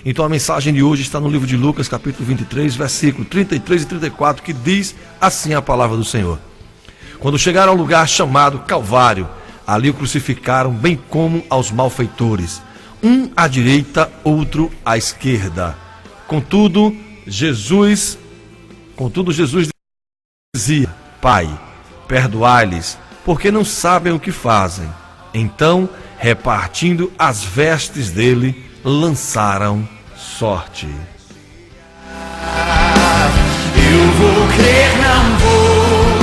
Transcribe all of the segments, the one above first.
Então a mensagem de hoje está no livro de Lucas, capítulo 23, versículo 33 e 34, que diz assim a palavra do Senhor. Quando chegaram ao lugar chamado Calvário, ali o crucificaram, bem como aos malfeitores, um à direita, outro à esquerda. Contudo, Jesus dizia: Pai, perdoai-lhes, porque não sabem o que fazem. Então, repartindo as vestes dele, lançaram sorte. Eu vou crer, não vou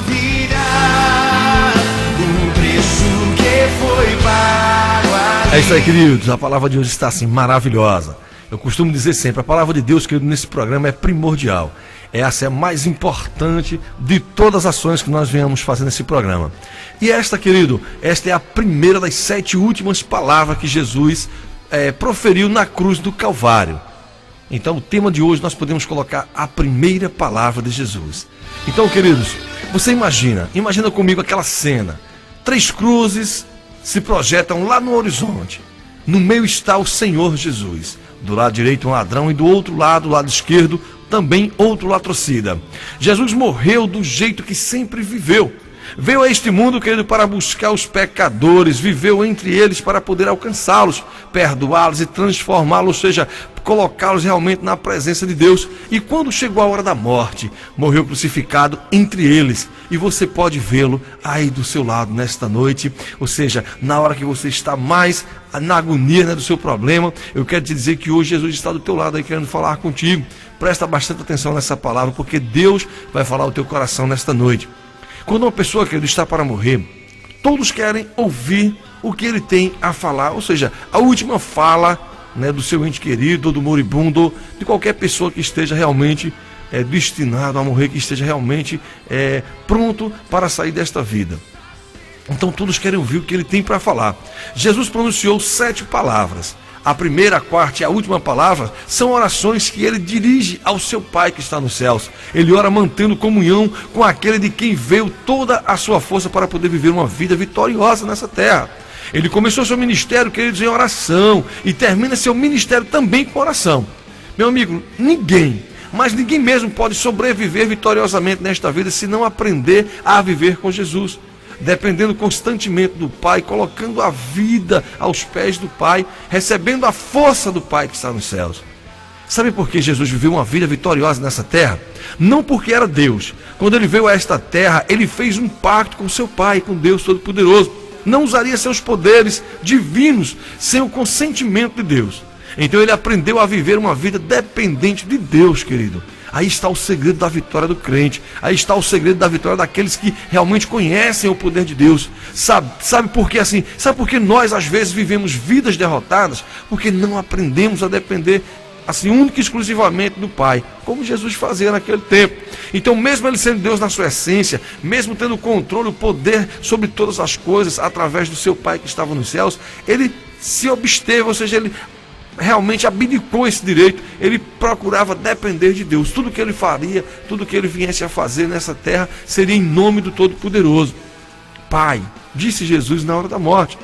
duvidar do preço que foi pago ali. É isso aí, queridos. A palavra de hoje está assim, maravilhosa. Eu costumo dizer sempre, a palavra de Deus, querido, nesse programa é primordial. Essa é a mais importante de todas as ações que nós venhamos fazer nesse programa. E esta, querido, esta é a primeira das 7 últimas palavras que Jesus proferiu na cruz do Calvário. Então, o tema de hoje nós podemos colocar a primeira palavra de Jesus. Então, queridos, você imagina comigo aquela cena. 3 cruzes se projetam lá no horizonte. No meio está o Senhor Jesus. Do lado direito um ladrão e do outro lado esquerdo, também outro latrocida. Jesus morreu do jeito que sempre viveu. Veio a este mundo, querido, para buscar os pecadores, viveu entre eles para poder alcançá-los, perdoá-los e transformá-los, ou seja, colocá-los realmente na presença de Deus. E quando chegou a hora da morte, morreu crucificado entre eles. E você pode vê-lo aí do seu lado nesta noite, ou seja, na hora que você está mais na agonia, né, do seu problema. Eu quero te dizer que hoje Jesus está do teu lado aí querendo falar contigo. Presta bastante atenção nessa palavra, porque Deus vai falar ao teu coração nesta noite. Quando uma pessoa, querido, está para morrer, todos querem ouvir o que ele tem a falar, ou seja, a última fala, né, do seu ente querido, ou do moribundo, de qualquer pessoa que esteja realmente destinado a morrer, que esteja realmente pronto para sair desta vida. Então todos querem ouvir o que ele tem para falar. Jesus pronunciou 7 palavras. A primeira, a quarta e a última palavra são orações que ele dirige ao seu Pai que está nos céus. Ele ora mantendo comunhão com aquele de quem veio toda a sua força para poder viver uma vida vitoriosa nessa terra. Ele começou seu ministério, queridos, em oração, e termina seu ministério também com oração. Meu amigo, ninguém mesmo pode sobreviver vitoriosamente nesta vida se não aprender a viver com Jesus, dependendo constantemente do Pai, colocando a vida aos pés do Pai, recebendo a força do Pai que está nos céus. Sabe por que Jesus viveu uma vida vitoriosa nessa terra? Não porque era Deus. Quando ele veio a esta terra, ele fez um pacto com seu Pai, com Deus Todo-Poderoso. Não usaria seus poderes divinos sem o consentimento de Deus. Então ele aprendeu a viver uma vida dependente de Deus, querido. Aí está o segredo da vitória do crente. Aí está o segredo da vitória daqueles que realmente conhecem o poder de Deus. Sabe por que assim? Sabe por que nós às vezes vivemos vidas derrotadas? Porque não aprendemos a depender assim única e exclusivamente do Pai, como Jesus fazia naquele tempo. Então, mesmo ele sendo Deus na sua essência, mesmo tendo o controle, o poder sobre todas as coisas através do seu Pai que estava nos céus, ele se absteve, ou seja, ele realmente abdicou esse direito. Ele procurava depender de Deus. Tudo que ele faria, tudo que ele viesse a fazer nessa terra seria em nome do Todo-Poderoso. Pai, disse Jesus na hora da morte.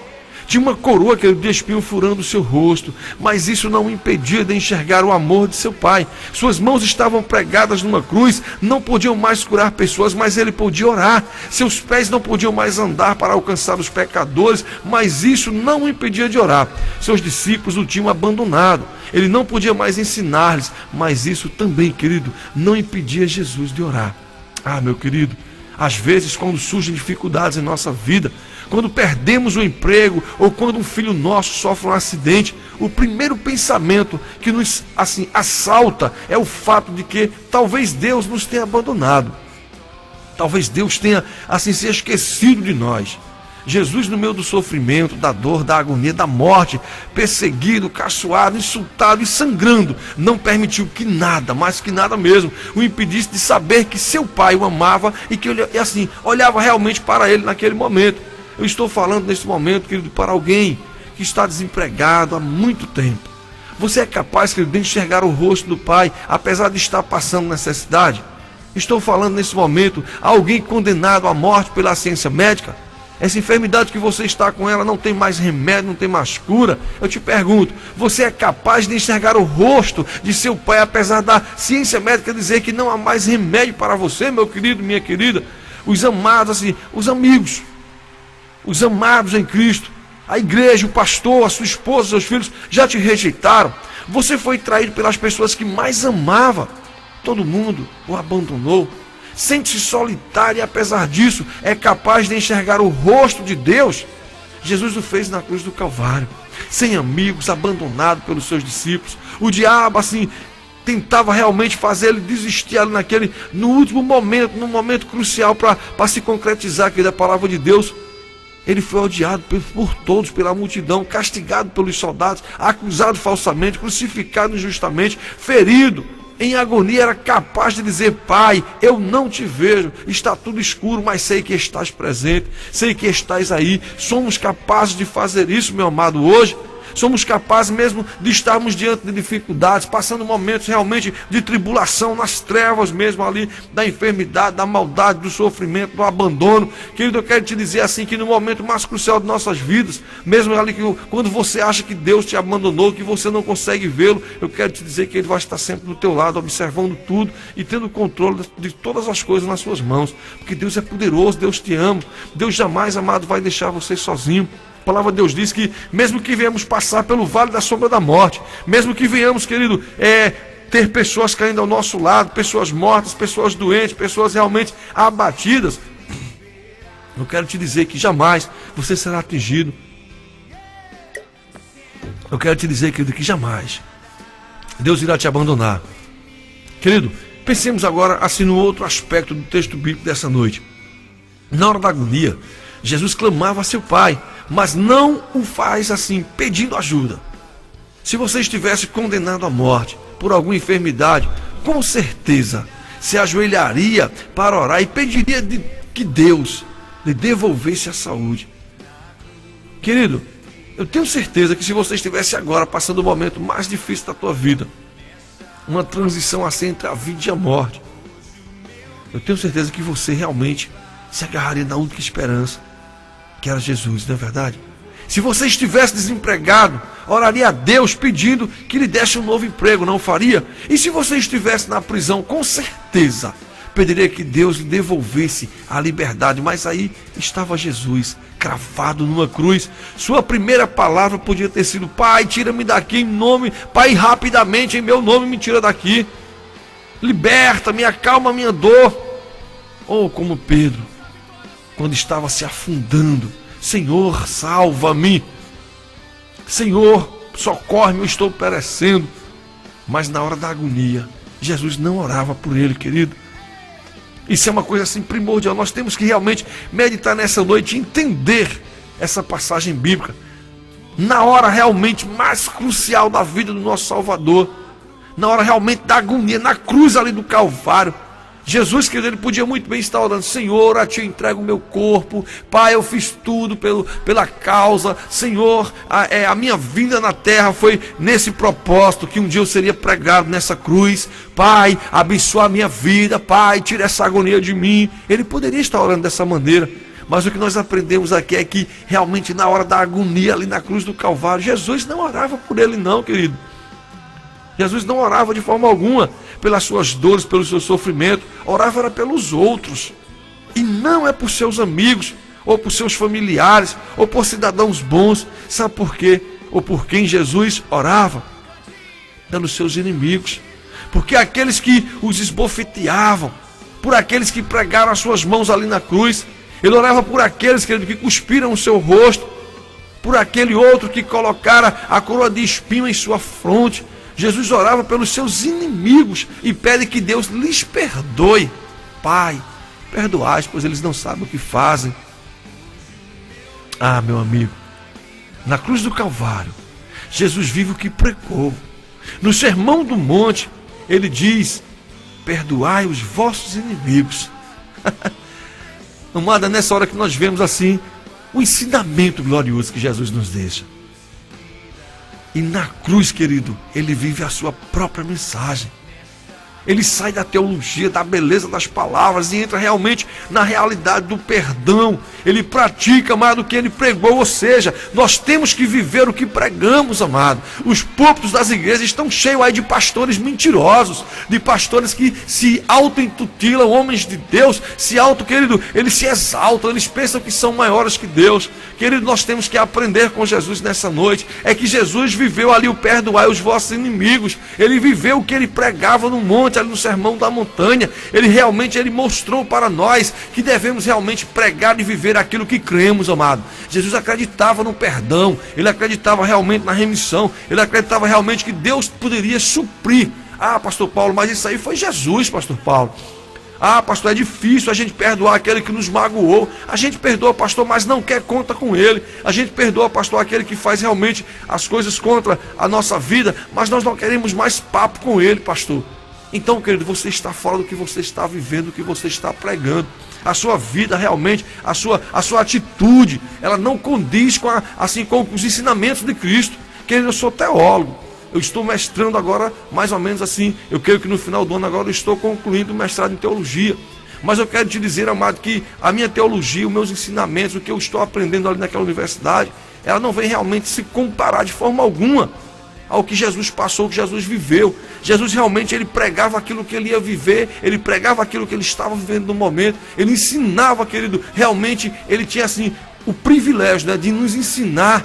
Tinha uma coroa que ele de espinho furando o seu rosto, mas isso não o impedia de enxergar o amor de seu Pai. Suas mãos estavam pregadas numa cruz, não podiam mais curar pessoas, mas ele podia orar. Seus pés não podiam mais andar para alcançar os pecadores, mas isso não o impedia de orar. Seus discípulos o tinham abandonado, ele não podia mais ensinar-lhes, mas isso também, querido, não impedia Jesus de orar. Ah, meu querido, às vezes quando surgem dificuldades em nossa vida, quando perdemos o emprego ou quando um filho nosso sofre um acidente, o primeiro pensamento que nos assalta é o fato de que talvez Deus nos tenha abandonado. Talvez Deus tenha se esquecido de nós. Jesus, no meio do sofrimento, da dor, da agonia, da morte, perseguido, caçoado, insultado e sangrando, não permitiu que nada, mais que nada mesmo, o impedisse de saber que seu Pai o amava e que ele olhava realmente para ele naquele momento. Eu estou falando nesse momento, querido, para alguém que está desempregado há muito tempo. Você é capaz, querido, de enxergar o rosto do Pai, apesar de estar passando necessidade? Estou falando nesse momento a alguém condenado à morte pela ciência médica. Essa enfermidade que você está com ela não tem mais remédio, não tem mais cura. Eu te pergunto, você é capaz de enxergar o rosto de seu pai, apesar da ciência médica dizer que não há mais remédio para você, meu querido, minha querida? Os amados, assim, os amigos, os amados em Cristo, a igreja, o pastor, a sua esposa, seus filhos já te rejeitaram. Você foi traído pelas pessoas que mais amava. Todo mundo o abandonou. Sente-se solitário e, apesar disso, é capaz de enxergar o rosto de Deus. Jesus o fez na cruz do Calvário, sem amigos, abandonado pelos seus discípulos. O diabo, assim, tentava realmente fazer ele desistir ali no último momento, num momento crucial para se concretizar aqui da palavra de Deus. Ele foi odiado por todos, pela multidão, castigado pelos soldados, acusado falsamente, crucificado injustamente, ferido. Em agonia era capaz de dizer: Pai, eu não te vejo, está tudo escuro, mas sei que estás presente, sei que estás aí. Somos capazes de fazer isso, meu amado, hoje. Somos capazes mesmo de estarmos diante de dificuldades, passando momentos realmente de tribulação, nas trevas mesmo ali, da enfermidade, da maldade, do sofrimento, do abandono. Querido, eu quero te dizer assim, que no momento mais crucial de nossas vidas, mesmo ali quando você acha que Deus te abandonou, que você não consegue vê-lo, eu quero te dizer que Ele vai estar sempre do teu lado, observando tudo e tendo controle de todas as coisas nas suas mãos, porque Deus é poderoso, Deus te ama, Deus jamais, amado, vai deixar você sozinho. A palavra de Deus diz que mesmo que venhamos passar pelo vale da sombra da morte, mesmo que venhamos, querido, ter pessoas caindo ao nosso lado, pessoas mortas, pessoas doentes, pessoas realmente abatidas, eu quero te dizer que jamais você será atingido. Eu quero te dizer, querido, que jamais Deus irá te abandonar. Querido, pensemos agora assim no outro aspecto do texto bíblico dessa noite. Na hora da agonia, Jesus clamava a seu Pai, mas não o faz assim, pedindo ajuda. Se você estivesse condenado à morte por alguma enfermidade, com certeza se ajoelharia para orar e pediria que Deus lhe devolvesse a saúde. Querido, eu tenho certeza que se você estivesse agora passando o momento mais difícil da tua vida, uma transição assim entre a vida e a morte, eu tenho certeza que você realmente se agarraria na única esperança, que era Jesus, não é verdade? Se você estivesse desempregado, oraria a Deus pedindo que lhe desse um novo emprego, não faria? E se você estivesse na prisão, com certeza pediria que Deus lhe devolvesse a liberdade. Mas aí estava Jesus, cravado numa cruz. Sua primeira palavra podia ter sido: Pai, tira-me daqui em nome, Pai, rapidamente em meu nome me tira daqui, liberta-me, acalma a minha dor. Ou como Pedro, quando estava se afundando: Senhor, salva-me, Senhor, socorre-me, eu estou perecendo. Mas na hora da agonia, Jesus não orava por ele, querido. Isso é uma coisa assim primordial. Nós temos que realmente meditar nessa noite e entender essa passagem bíblica na hora realmente mais crucial da vida do nosso Salvador, na hora realmente da agonia, na cruz ali do Calvário. Jesus, querido, ele podia muito bem estar orando: Senhor, a ti eu entrego o meu corpo, Pai, eu fiz tudo pela causa, Senhor, a minha vinda na terra foi nesse propósito, que um dia eu seria pregado nessa cruz, Pai, abençoa a minha vida, Pai, tira essa agonia de mim. Ele poderia estar orando dessa maneira, mas o que nós aprendemos aqui é que realmente na hora da agonia ali na cruz do Calvário, Jesus não orava por ele não, querido. Jesus não orava de forma alguma pelas suas dores, pelo seu sofrimento. Orava era pelos outros. E não é por seus amigos, ou por seus familiares, ou por cidadãos bons. Sabe por quê? Ou por quem Jesus orava? Pelos seus inimigos. Porque aqueles que os esbofeteavam, por aqueles que pregaram as suas mãos ali na cruz. Ele orava por aqueles, querido, que cuspiram o seu rosto, por aquele outro que colocara a coroa de espinho em sua fronte. Jesus orava pelos seus inimigos e pede que Deus lhes perdoe. Pai, perdoai, pois eles não sabem o que fazem. Ah, meu amigo, na cruz do Calvário, Jesus vive o que pregou. No Sermão do Monte, ele diz: perdoai os vossos inimigos. Amada, nessa hora que nós vemos assim o ensinamento glorioso que Jesus nos deixa. E na cruz, querido, ele vive a sua própria mensagem. Ele sai da teologia, da beleza das palavras e entra realmente na realidade do perdão. Ele pratica mais do que ele pregou, ou seja, nós temos que viver o que pregamos, amado. Os púlpitos das igrejas estão cheios aí de pastores mentirosos, de pastores que se auto-intitulam homens de Deus, querido, eles se exaltam, eles pensam que são maiores que Deus. Querido, nós temos que aprender com Jesus nessa noite, é que Jesus viveu ali o perdoai os vossos inimigos, ele viveu o que ele pregava no monte, ali no sermão da montanha. Ele mostrou para nós que devemos realmente pregar e viver aquilo que cremos, amado. Jesus acreditava no perdão, ele acreditava realmente na remissão, ele acreditava realmente que Deus poderia suprir. Ah, pastor Paulo, mas isso aí foi Jesus, pastor Paulo. Ah, pastor, é difícil a gente perdoar aquele que nos magoou. A gente perdoa, pastor, mas não quer conta com ele. A gente perdoa, pastor, aquele que faz realmente as coisas contra a nossa vida, mas nós não queremos mais papo com ele, pastor. Então, querido, você está fora do que você está vivendo, do que você está pregando. A sua vida realmente, a sua atitude, ela não condiz com os ensinamentos de Cristo. Querido, eu sou teólogo. Eu estou mestrando agora, mais ou menos assim. Eu creio que no final do ano agora eu estou concluindo o mestrado em teologia. Mas eu quero te dizer, amado, que a minha teologia, os meus ensinamentos, o que eu estou aprendendo ali naquela universidade, ela não vem realmente se comparar de forma alguma ao que Jesus passou, o que Jesus viveu. Jesus realmente, ele pregava aquilo que ele ia viver, ele pregava aquilo que ele estava vivendo no momento, ele ensinava, querido, realmente ele tinha assim o privilégio, né, de nos ensinar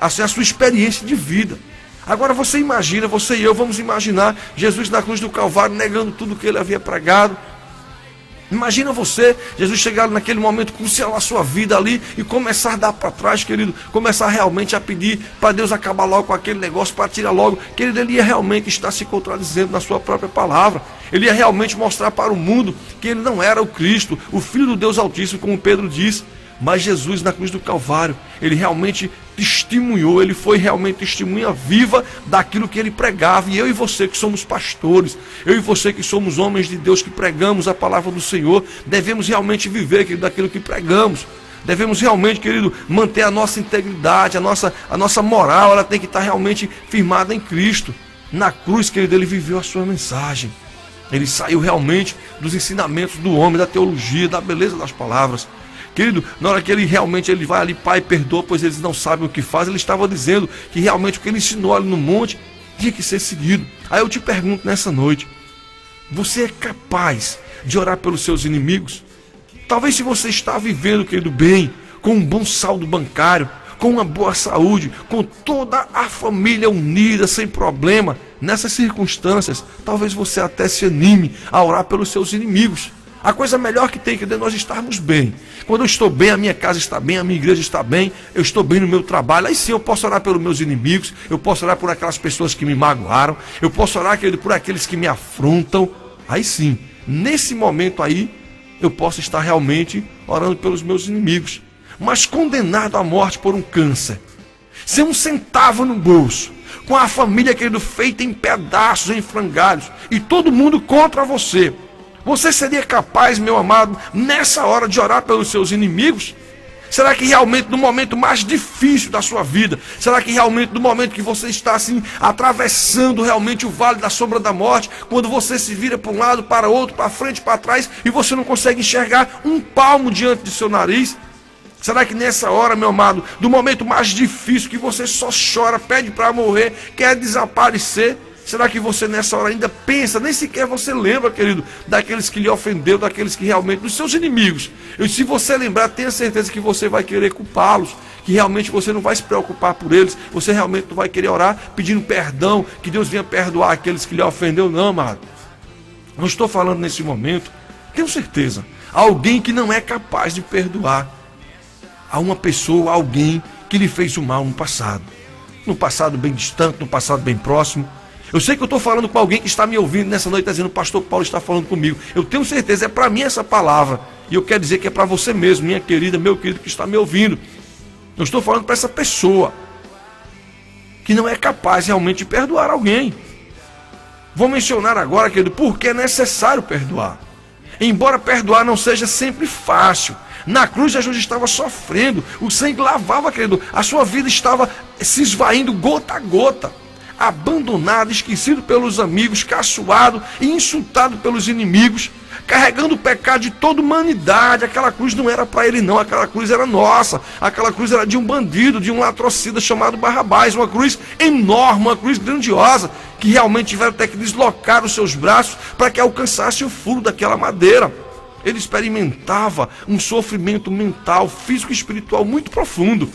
assim, a sua experiência de vida. Agora você imagina, você e eu vamos imaginar Jesus na cruz do Calvário negando tudo que ele havia pregado. Imagina você, Jesus chegar naquele momento, crucial a sua vida ali e começar a dar para trás, querido, começar realmente a pedir para Deus acabar logo com aquele negócio, para tirar logo, querido, ele ia realmente estar se contradizendo na sua própria palavra. Ele ia realmente mostrar para o mundo que ele não era o Cristo, o Filho do Deus Altíssimo, como Pedro disse. Mas Jesus na cruz do Calvário, ele realmente testemunhou, ele foi realmente testemunha viva daquilo que ele pregava. E eu e você que somos pastores, eu e você que somos homens de Deus, que pregamos a palavra do Senhor, devemos realmente viver, querido, daquilo que pregamos. Devemos realmente, querido, manter a nossa integridade, a nossa moral, ela tem que estar realmente firmada em Cristo. Na cruz, querido, ele viveu a sua mensagem. Ele saiu realmente dos ensinamentos do homem, da teologia, da beleza das palavras. Querido, na hora que ele vai ali, Pai, perdoa, pois eles não sabem o que fazem, ele estava dizendo que realmente o que ele ensinou ali no monte tinha que ser seguido. Aí eu te pergunto nessa noite, você é capaz de orar pelos seus inimigos? Talvez se você está vivendo, querido, bem, com um bom saldo bancário, com uma boa saúde, com toda a família unida, sem problema, nessas circunstâncias, talvez você até se anime a orar pelos seus inimigos. A coisa melhor que tem que é nós estarmos bem. Quando eu estou bem, a minha casa está bem, a minha igreja está bem, eu estou bem no meu trabalho. Aí sim eu posso orar pelos meus inimigos, eu posso orar por aquelas pessoas que me magoaram, eu posso orar, querido, por aqueles que me afrontam. Aí sim, nesse momento aí, eu posso estar realmente orando pelos meus inimigos. Mas condenado à morte por um câncer, sem um centavo no bolso, com a família, querido, feita em pedaços, em frangalhos, e todo mundo contra você. Você seria capaz, meu amado, nessa hora de orar pelos seus inimigos? Será que realmente no momento mais difícil da sua vida, será que realmente no momento que você está assim, atravessando realmente o vale da sombra da morte, quando você se vira para um lado, para outro, para frente, para trás, e você não consegue enxergar um palmo diante do seu nariz? Será que nessa hora, meu amado, do momento mais difícil, que você só chora, pede para morrer, quer desaparecer, será que você nessa hora ainda pensa, nem sequer você lembra, querido, daqueles que lhe ofendeu, daqueles que realmente, dos seus inimigos? E se você lembrar, tenha certeza que você vai querer culpá-los, que realmente você não vai se preocupar por eles, você realmente não vai querer orar pedindo perdão, que Deus venha perdoar aqueles que lhe ofendeu, não, amado. Não estou falando nesse momento, tenho certeza, alguém que não é capaz de perdoar a uma pessoa, alguém que lhe fez o mal no passado bem distante, no passado bem próximo. Eu sei que eu estou falando com alguém que está me ouvindo nessa noite, está dizendo, o pastor Paulo está falando comigo. Eu tenho certeza, é para mim essa palavra. E eu quero dizer que é para você mesmo, minha querida, meu querido que está me ouvindo. Eu estou falando para essa pessoa que não é capaz realmente de perdoar alguém. Vou mencionar agora, querido, porque é necessário perdoar. Embora perdoar não seja sempre fácil. Na cruz Jesus estava sofrendo, o sangue lavava, querido, a sua vida estava se esvaindo gota a gota. abandonado, esquecido pelos amigos, caçoado e insultado pelos inimigos, carregando o pecado de toda a humanidade. Aquela cruz não era para ele não, aquela cruz era nossa, aquela cruz era de um bandido, de um latrocida chamado Barrabás, uma cruz enorme, uma cruz grandiosa, que realmente tiveram até que deslocar os seus braços para que alcançasse o furo daquela madeira. Ele experimentava um sofrimento mental, físico e espiritual muito profundo.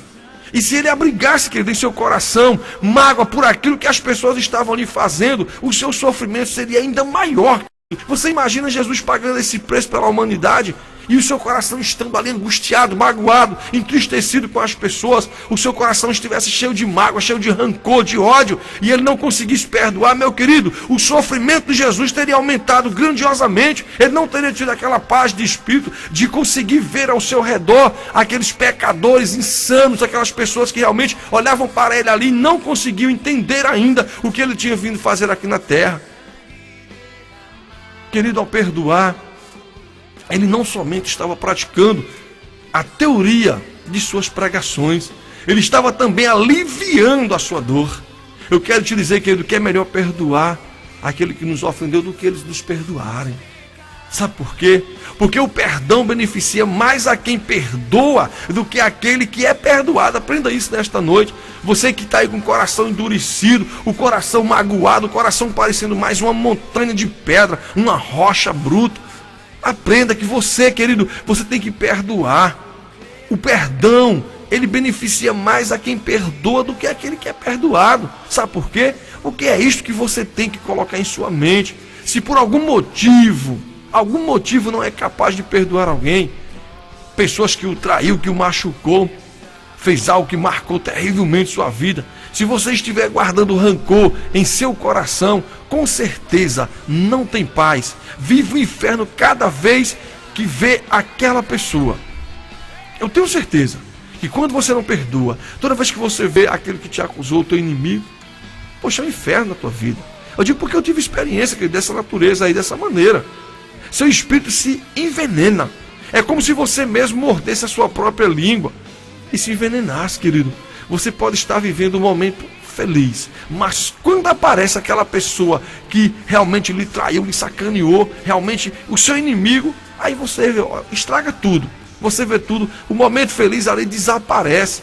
E se ele abrigasse, querido, em seu coração mágoa por aquilo que as pessoas estavam lhe fazendo, o seu sofrimento seria ainda maior. Você imagina Jesus pagando esse preço pela humanidade e o seu coração estando ali angustiado, magoado, entristecido com as pessoas, o seu coração estivesse cheio de mágoa, cheio de rancor, de ódio, e ele não conseguisse perdoar, meu querido, o sofrimento de Jesus teria aumentado grandiosamente. Ele não teria tido aquela paz de espírito de conseguir ver ao seu redor aqueles pecadores insanos, aquelas pessoas que realmente olhavam para ele ali e não conseguiam entender ainda o que ele tinha vindo fazer aqui na terra. Querido, ao perdoar, ele não somente estava praticando a teoria de suas pregações, ele estava também aliviando a sua dor. Eu quero te dizer, querido, que é melhor perdoar aquele que nos ofendeu do que eles nos perdoarem. Sabe por quê? Porque o perdão beneficia mais a quem perdoa do que aquele que é perdoado. Aprenda isso nesta noite. Você que está aí com o coração endurecido, o coração magoado, o coração parecendo mais uma montanha de pedra, uma rocha bruta. Aprenda que você, querido, você tem que perdoar. O perdão, ele beneficia mais a quem perdoa do que aquele que é perdoado. Sabe por quê? Porque é isto que você tem que colocar em sua mente. Se por algum motivo não é capaz de perdoar alguém, pessoas que o traiu, que o machucou, fez algo que marcou terrivelmente sua vida, se você estiver guardando rancor em seu coração, com certeza não tem paz, vive o inferno cada vez que vê aquela pessoa. Eu tenho certeza que quando você não perdoa, toda vez que você vê aquele que te acusou, o teu inimigo, poxa, é um inferno na tua vida. Eu digo porque eu tive experiência dessa natureza aí, dessa maneira. Seu espírito se envenena. É como se você mesmo mordesse a sua própria língua e se envenenasse, querido. Você pode estar vivendo um momento feliz, mas quando aparece aquela pessoa que realmente lhe traiu, lhe sacaneou, realmente o seu inimigo, aí você estraga tudo. Você vê tudo, o momento feliz ali desaparece.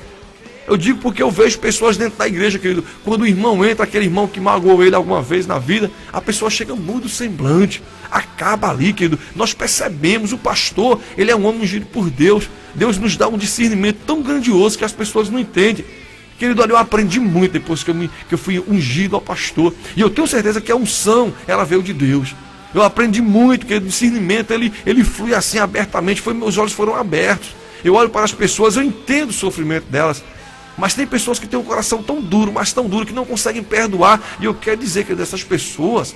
Eu digo porque eu vejo pessoas dentro da igreja, querido, quando o irmão entra, aquele irmão que magoou ele alguma vez na vida, a pessoa chega muda o semblante, acaba ali, querido. Nós percebemos, o pastor, ele é um homem ungido por Deus. Deus nos dá um discernimento tão grandioso que as pessoas não entendem. Querido, olha, eu aprendi muito depois que eu fui ungido ao pastor. E eu tenho certeza que a unção, ela veio de Deus. Eu aprendi muito, que o discernimento, ele flui assim abertamente, meus olhos foram abertos. Eu olho para as pessoas, eu entendo o sofrimento delas. Mas tem pessoas que têm um coração tão duro, mas tão duro, que não conseguem perdoar. E eu quero dizer que dessas pessoas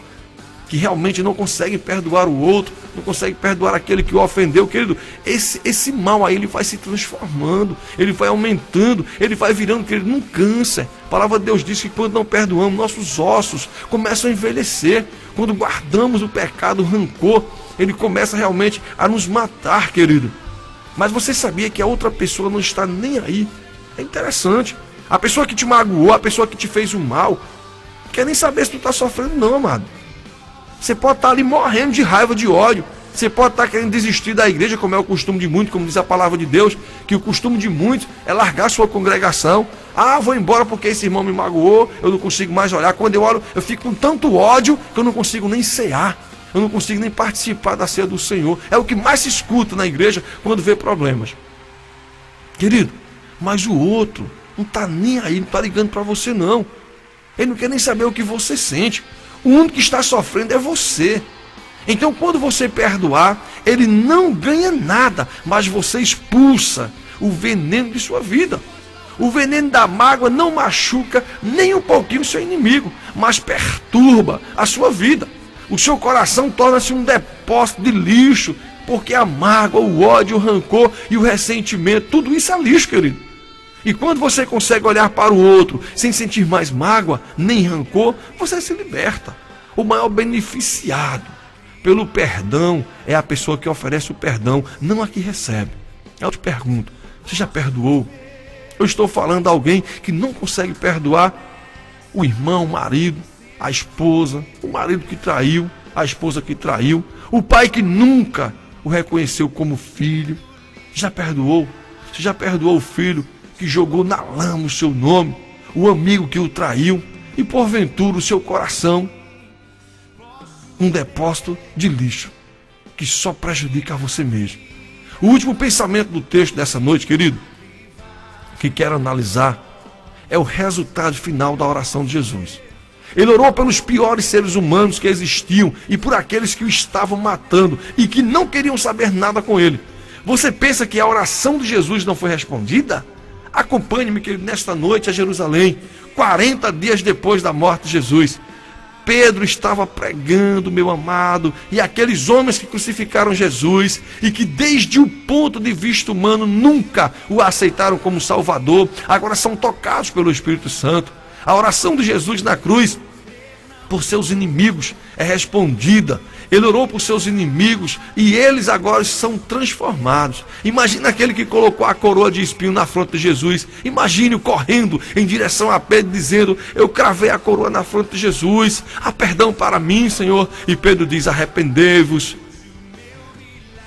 que realmente não conseguem perdoar o outro, não conseguem perdoar aquele que o ofendeu, querido, esse mal aí, ele vai se transformando, ele vai aumentando, ele vai virando, querido, num câncer. A palavra de Deus diz que quando não perdoamos, nossos ossos começam a envelhecer. Quando guardamos o pecado, o rancor, ele começa realmente a nos matar, querido. Mas você sabia que a outra pessoa não está nem aí? É interessante. A pessoa que te magoou, a pessoa que te fez o mal, quer nem saber se tu está sofrendo não, amado. Você pode estar ali morrendo de raiva, de ódio. Você pode estar querendo desistir da igreja, como é o costume de muitos, como diz a palavra de Deus, que o costume de muitos é largar sua congregação. Ah, vou embora porque esse irmão me magoou, eu não consigo mais olhar. Quando eu olho, eu fico com tanto ódio que eu não consigo nem cear. Eu não consigo nem participar da ceia do Senhor. É o que mais se escuta na igreja quando vê problemas. Querido, mas o outro não está nem aí, não está ligando para você não. Ele não quer nem saber o que você sente. O único que está sofrendo é você. Então quando você perdoar, ele não ganha nada, mas você expulsa o veneno de sua vida. O veneno da mágoa não machuca nem um pouquinho o seu inimigo, mas perturba a sua vida. O seu coração torna-se um depósito de lixo, porque a mágoa, o ódio, o rancor e o ressentimento, tudo isso é lixo, querido. E quando você consegue olhar para o outro sem sentir mais mágoa, nem rancor, você se liberta. O maior beneficiado pelo perdão é a pessoa que oferece o perdão, não a que recebe. Eu te pergunto, você já perdoou? Eu estou falando a alguém que não consegue perdoar. o irmão, o marido, a esposa, o marido que traiu, a esposa que traiu, o pai que nunca o reconheceu como filho. Já perdoou? Você já perdoou o filho que jogou na lama o seu nome, o amigo que o traiu e porventura o seu coração um depósito de lixo que só prejudica a você mesmo? O último pensamento do texto dessa noite, querido, que quero analisar, é o resultado final da oração de Jesus. Ele orou pelos piores seres humanos que existiam e por aqueles que o estavam matando e que não queriam saber nada com ele. Você pensa que a oração de Jesus não foi respondida? Acompanhe-me, querido, nesta noite a Jerusalém, 40 dias depois da morte de Jesus. Pedro estava pregando, meu amado, e aqueles homens que crucificaram Jesus e que desde o ponto de vista humano nunca o aceitaram como Salvador, agora são tocados pelo Espírito Santo. A oração de Jesus na cruz por seus inimigos é respondida. Ele orou por seus inimigos e eles agora são transformados. Imagina aquele que colocou a coroa de espinho na fronte de Jesus. Imagine-o correndo em direção a Pedro dizendo: eu cravei a coroa na fronte de Jesus, há perdão para mim, Senhor. E Pedro diz: arrependei-vos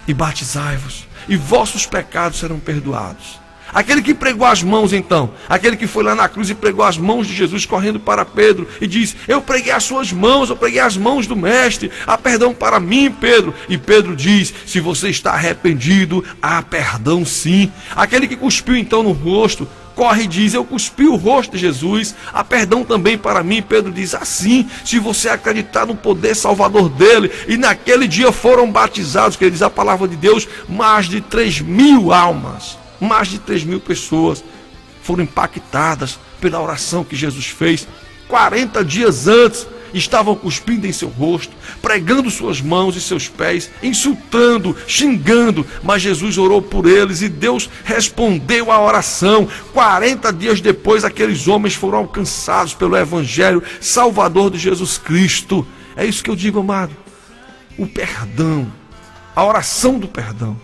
e batizai-vos e vossos pecados serão perdoados. Aquele que pregou as mãos, então, aquele que foi lá na cruz e pregou as mãos de Jesus correndo para Pedro e diz: eu preguei as suas mãos, eu preguei as mãos do mestre, há perdão para mim, Pedro. E Pedro diz: se você está arrependido, há perdão sim. Aquele que cuspiu então no rosto, corre e diz: eu cuspi o rosto de Jesus, há perdão também para mim. Pedro diz: assim, se você acreditar no poder salvador dele. E naquele dia foram batizados, que ele diz a palavra de Deus, mais de 3.000 almas. Mais de 3.000 pessoas foram impactadas pela oração que Jesus fez. 40 dias antes, estavam cuspindo em seu rosto, pregando suas mãos e seus pés, insultando, xingando, mas Jesus orou por eles e Deus respondeu à oração. 40 dias depois, aqueles homens foram alcançados pelo Evangelho Salvador de Jesus Cristo. É isso que eu digo, amado. O perdão, a oração do perdão.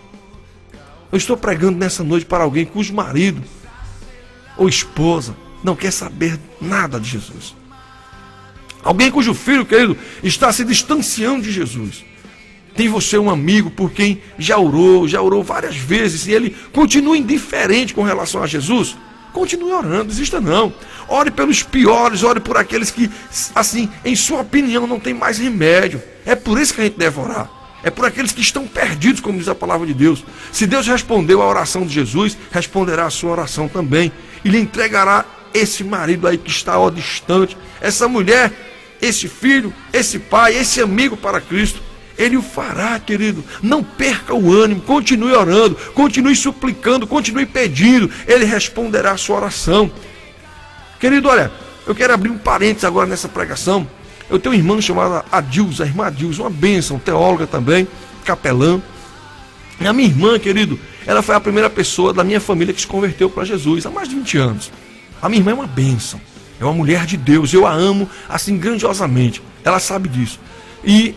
Eu estou pregando nessa noite para alguém cujo marido ou esposa não quer saber nada de Jesus. Alguém cujo filho, querido, está se distanciando de Jesus. Tem você um amigo por quem já orou várias vezes e ele continua indiferente com relação a Jesus? Continue orando, desista não. Ore pelos piores, ore por aqueles que, assim, em sua opinião, não tem mais remédio. É por isso que a gente deve orar. É por aqueles que estão perdidos, como diz a palavra de Deus. Se Deus respondeu à oração de Jesus, responderá a sua oração também. E lhe entregará esse marido aí que está distante, essa mulher, esse filho, esse pai, esse amigo para Cristo. Ele o fará, querido. Não perca o ânimo, continue orando, continue suplicando, continue pedindo. Ele responderá a sua oração. Querido, olha, eu quero abrir um parênteses agora nessa pregação. Eu tenho uma irmã chamada Adilza, a irmã Adilza, uma bênção, teóloga também, capelã. E a minha irmã, querido, ela foi a primeira pessoa da minha família que se converteu para Jesus há mais de 20 anos. A minha irmã é uma bênção, é uma mulher de Deus, eu a amo assim grandiosamente, ela sabe disso. E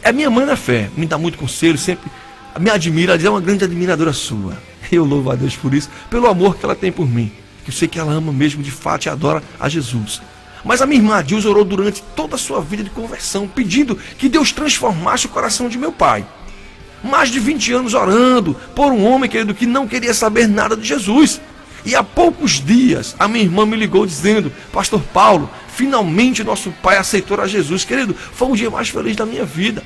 é minha mãe na fé, me dá muito conselho, sempre me admira, ela diz: é uma grande admiradora sua. Eu louvo a Deus por isso, pelo amor que ela tem por mim, que eu sei que ela ama mesmo de fato e adora a Jesus. Mas a minha irmã Adilza orou durante toda a sua vida de conversão, pedindo que Deus transformasse o coração de meu pai. Mais de 20 anos orando por um homem, querido, que não queria saber nada de Jesus. E há poucos dias a minha irmã me ligou dizendo: pastor Paulo, finalmente nosso pai aceitou a Jesus. Querido, foi o dia mais feliz da minha vida.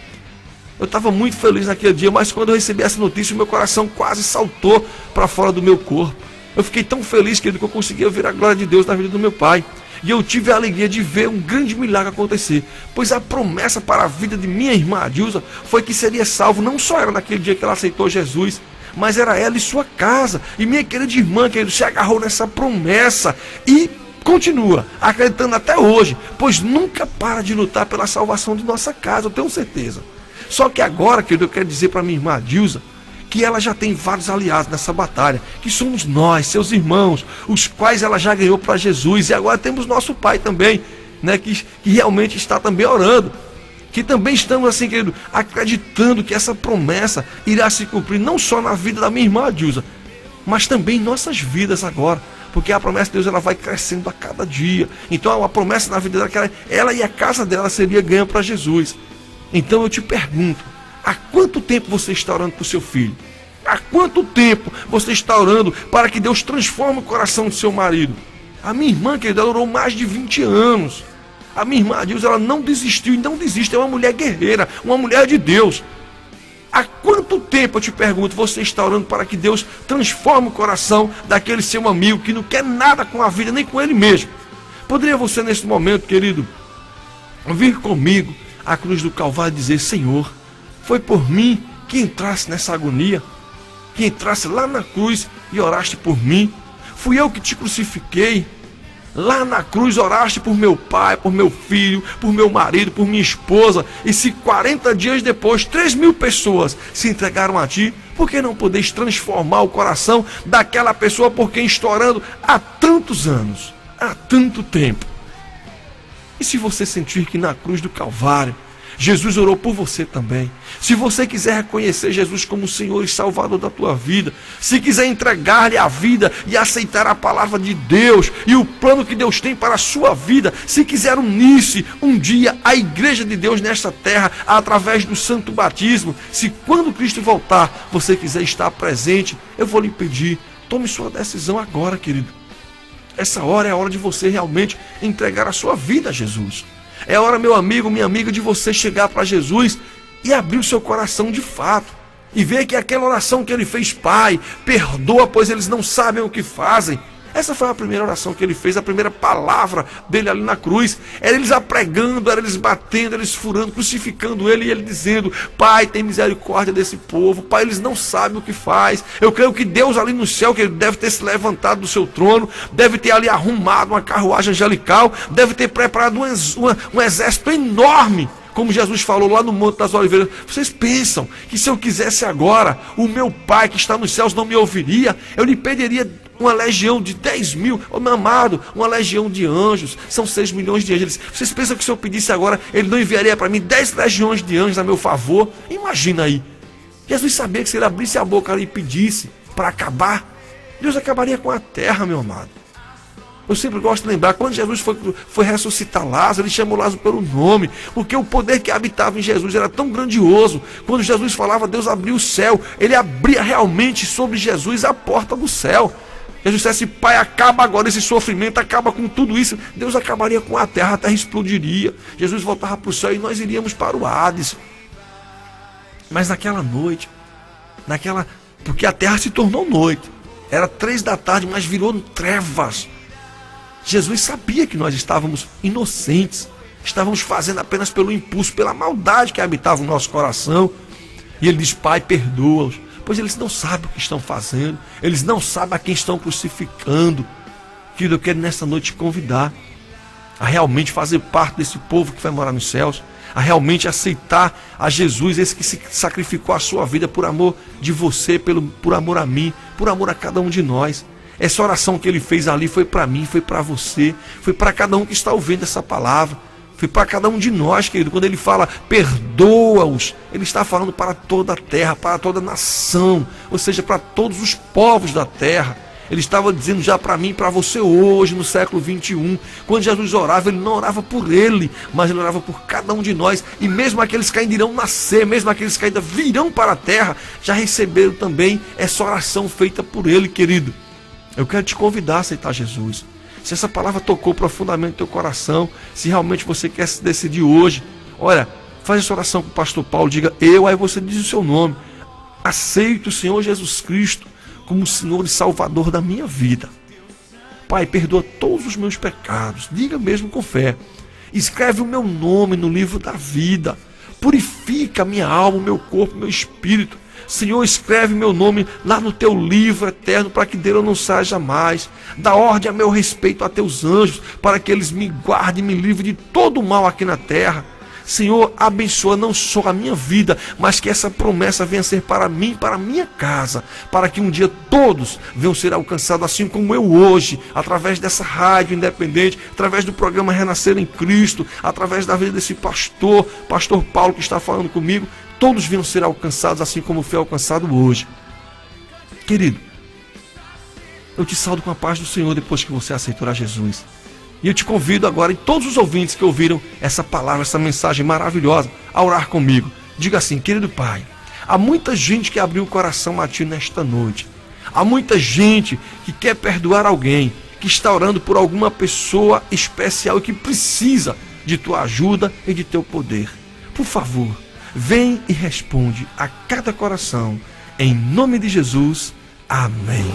Eu estava muito feliz naquele dia, mas quando eu recebi essa notícia, o meu coração quase saltou para fora do meu corpo. Eu fiquei tão feliz, querido, que eu conseguia ver a glória de Deus na vida do meu pai. E eu tive a alegria de ver um grande milagre acontecer, pois a promessa para a vida de minha irmã Adilza foi que seria salvo, não só ela naquele dia que ela aceitou Jesus, mas era ela e sua casa. E minha querida irmã, querido, se agarrou nessa promessa e continua acreditando até hoje, pois nunca para de lutar pela salvação de nossa casa, eu tenho certeza. Só que agora, querido, eu quero dizer para minha irmã Adilza que ela já tem vários aliados nessa batalha, que somos nós, seus irmãos, os quais ela já ganhou para Jesus. E agora temos nosso pai também, né, que realmente está também orando, que também estamos assim, querido, acreditando que essa promessa irá se cumprir não só na vida da minha irmã Adilza, mas também em nossas vidas agora, porque a promessa de Deus ela vai crescendo a cada dia. Então a promessa na vida dela que ela e a casa dela seria ganha para Jesus. Então eu te pergunto, há quanto tempo você está orando por seu filho? Há quanto tempo você está orando para que Deus transforme o coração do seu marido? A minha irmã, querida, ela orou mais de 20 anos. A minha irmã Dilson, ela não desistiu e não desiste, é uma mulher guerreira, uma mulher de Deus. Há quanto tempo, eu te pergunto, você está orando para que Deus transforme o coração daquele seu amigo que não quer nada com a vida, nem com ele mesmo? Poderia você, nesse momento, querido, vir comigo à cruz do Calvário e dizer: Senhor, foi por mim que entrasse nessa agonia, que entrasse lá na cruz e oraste por mim. Fui eu que te crucifiquei. Lá na cruz oraste por meu pai, por meu filho, por meu marido, por minha esposa. E se 40 dias depois 3.000 pessoas se entregaram a ti, por que não podeis transformar o coração daquela pessoa por quem estou orando há tantos anos, há tanto tempo? E se você sentir que na cruz do Calvário Jesus orou por você também, se você quiser reconhecer Jesus como Senhor e Salvador da tua vida, se quiser entregar-lhe a vida e aceitar a palavra de Deus e o plano que Deus tem para a sua vida, se quiser unir-se um dia à igreja de Deus nesta terra através do santo batismo, se quando Cristo voltar você quiser estar presente, eu vou lhe pedir, tome sua decisão agora, querido. Essa hora é a hora de você realmente entregar a sua vida a Jesus. É a hora, meu amigo, minha amiga, de você chegar para Jesus e abrir o seu coração de fato. E ver que aquela oração que ele fez: Pai, perdoa, pois eles não sabem o que fazem. Essa foi a primeira oração que ele fez, a primeira palavra dele ali na cruz. Era eles apregando, era eles batendo, eles furando, crucificando ele, e ele dizendo: Pai, tem misericórdia desse povo. Pai, eles não sabem o que faz. Eu creio que Deus ali no céu, que ele deve ter se levantado do seu trono, deve ter ali arrumado uma carruagem angelical, deve ter preparado um exército enorme, como Jesus falou lá no Monte das Oliveiras. Vocês pensam que se eu quisesse agora, o meu Pai que está nos céus não me ouviria? Eu lhe pediria uma legião de 10.000, oh, meu amado, uma legião de anjos, são 6 milhões de anjos. Vocês pensam que se eu pedisse agora, ele não enviaria para mim 10 legiões de anjos a meu favor? Imagina aí. Jesus sabia que se ele abrisse a boca ali e pedisse para acabar, Deus acabaria com a terra, meu amado. Eu sempre gosto de lembrar, quando Jesus foi ressuscitar Lázaro, ele chamou Lázaro pelo nome, porque o poder que habitava em Jesus era tão grandioso. Quando Jesus falava, Deus abriu o céu, ele abria realmente sobre Jesus a porta do céu. Jesus dissesse: Pai, acaba agora esse sofrimento, acaba com tudo isso. Deus acabaria com a terra explodiria. Jesus voltava para o céu e nós iríamos para o Hades. Mas naquela noite, porque a terra se tornou noite, era 3 da tarde, mas virou trevas. Jesus sabia que nós estávamos inocentes, estávamos fazendo apenas pelo impulso, pela maldade que habitava o nosso coração. E ele diz: Pai, perdoa-os, pois eles não sabem o que estão fazendo, eles não sabem a quem estão crucificando. Querido, eu quero nessa noite te convidar a realmente fazer parte desse povo que vai morar nos céus, a realmente aceitar a Jesus, esse que se sacrificou a sua vida por amor de você, por amor a mim, por amor a cada um de nós. Essa oração que ele fez ali foi para mim, foi para você, foi para cada um que está ouvindo essa palavra, foi para cada um de nós, querido. Quando ele fala perdoa-os, ele está falando para toda a terra, para toda a nação, ou seja, para todos os povos da terra. Ele estava dizendo já para mim, para você hoje, no século 21. Quando Jesus orava, ele não orava por ele, mas ele orava por cada um de nós. E mesmo aqueles que ainda irão nascer, mesmo aqueles que ainda virão para a terra, já receberam também essa oração feita por ele, querido. Eu quero te convidar a aceitar Jesus. Se essa palavra tocou profundamente no teu coração, se realmente você quer se decidir hoje, olha, faz essa oração com o pastor Paulo, diga: eu, aí você diz o seu nome. Aceito o Senhor Jesus Cristo como Senhor e Salvador da minha vida. Pai, perdoa todos os meus pecados, diga mesmo com fé. Escreve o meu nome no livro da vida. Purifica minha alma, meu corpo, meu espírito. Senhor, escreve meu nome lá no teu livro eterno, para que dele eu não saia jamais. Dá ordem a meu respeito a teus anjos, para que eles me guardem e me livrem de todo o mal aqui na terra. Senhor, abençoa não só a minha vida, mas que essa promessa venha ser para mim, para a minha casa, para que um dia todos venham ser alcançados, assim como eu hoje, através dessa rádio independente, através do programa Renascer em Cristo, através da vida desse pastor Paulo que está falando comigo, todos venham ser alcançados, assim como foi alcançado hoje. Querido, Eu te saúdo com a paz do Senhor depois que você aceitou a Jesus. E eu te convido agora, e todos os ouvintes que ouviram essa palavra, essa mensagem maravilhosa, a orar comigo. Diga assim: querido Pai, há muita gente que abriu o coração a Ti nesta noite. Há muita gente que quer perdoar alguém, que está orando por alguma pessoa especial e que precisa de Tua ajuda e de Teu poder. Por favor, vem e responde a cada coração. Em nome de Jesus, amém.